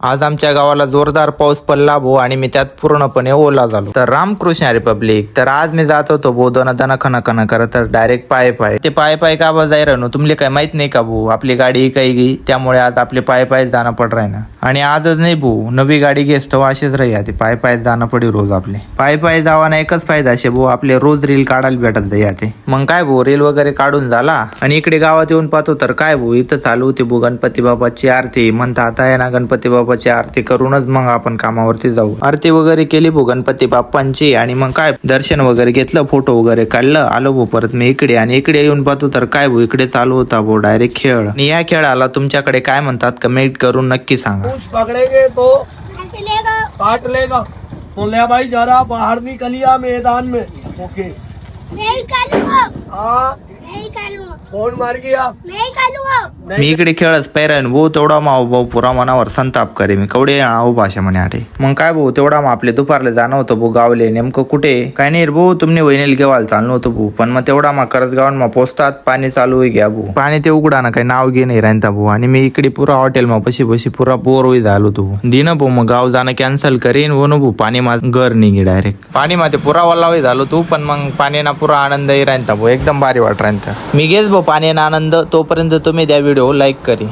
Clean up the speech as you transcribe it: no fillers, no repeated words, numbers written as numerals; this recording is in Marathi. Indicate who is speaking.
Speaker 1: आज आमच्या गावाला जोरदार पाऊस पडला भो आणि मी त्यात पूर्णपणे ओला झालो. तर रामकृष्ण रिपब्लिक. तर आज मी जात होतो भो दना खना करत, तर डायरेक्ट पाय ते पाय का बा जाय राहणो तुमले काय माहित नाही का भो, आपली गाडी काही गी त्यामुळे आज आपले पाय जाणं पड राही ना. आणि आजच नाही भो, नवी गाडी घेस तो असेच राही आधी पाय जाणं पडी रोज आपले पाय जावाना एकच फायदा असे भो, आपले रोज रील काढायला भेटत जाई आते. मग काय भो रील वगैरे काढून झाला आणि इकडे गावात येऊन पाहतो तर काय भो इथं चालू होती भो गणपती बाबाची आरती. म्हणता आता आहे ना गणपती बाबाची आरती करूनच मग आपण कामावरती जाऊ. आरती वगैरे केली भो गणपती बाप्पांची आणि मग काय दर्शन वगैरे घेतलं, फोटो वगैरे काढलं, आलो भो परत मी इकडे. आणि इकडे येऊन पाहतो तर काय भो इकडे चालू होता भो डायरेक्ट खेळ. आणि या खेळाला तुमच्याकडे काय म्हणतात कमेंट करून नक्की सांगा.
Speaker 2: पकड़ेंगे तो काट लेगा तो ले भाई जरा बाहर निकलिया मैदान में. ओके
Speaker 3: नहीं करूँगा,
Speaker 2: हाँ
Speaker 3: नहीं करूँगा,
Speaker 2: फोन मार गया
Speaker 3: नहीं करूँगा.
Speaker 1: मी इकडे खेळच पैरायन भाऊ तेवढा माव भाऊ पुरा मनावर संताप करे मी कवडे आहो भाषा म्हणे आठे. मग काय भाऊ तेवढा मग आपले दुपारला जाणं होतं भाऊ गावले. नेमकं कुठे काय नाही रे भाऊ, तुम्ही वहिनीला घेवायला चाललो होतो भाऊ, पण मग तेवढा मग करत गावान मग पोचतात पाणी चालू घ्या भाऊ. पाणी ते उघडा ना काही नाव घे नाही राहता भाऊ. आणि मी इकडे पुरा हॉटेल मग बशी पुरा बोर होई झालो होतो भाऊ. दिन भाऊ मग गाव जाणं कॅन्सल करीन हो ना भाऊ. पाणी माझं घर निघी डायरेक्ट पाणी मध्ये पुरा वल्लावी झालो तू, पण मग पाण्याना पुरा आनंदही राहता भाऊ, एकदम भारी वाट राहता. मी घेस भाऊ पाण्याना आनंद. तोपर्यंत तुम्ही त्या व्हिडिओ लाईक करी.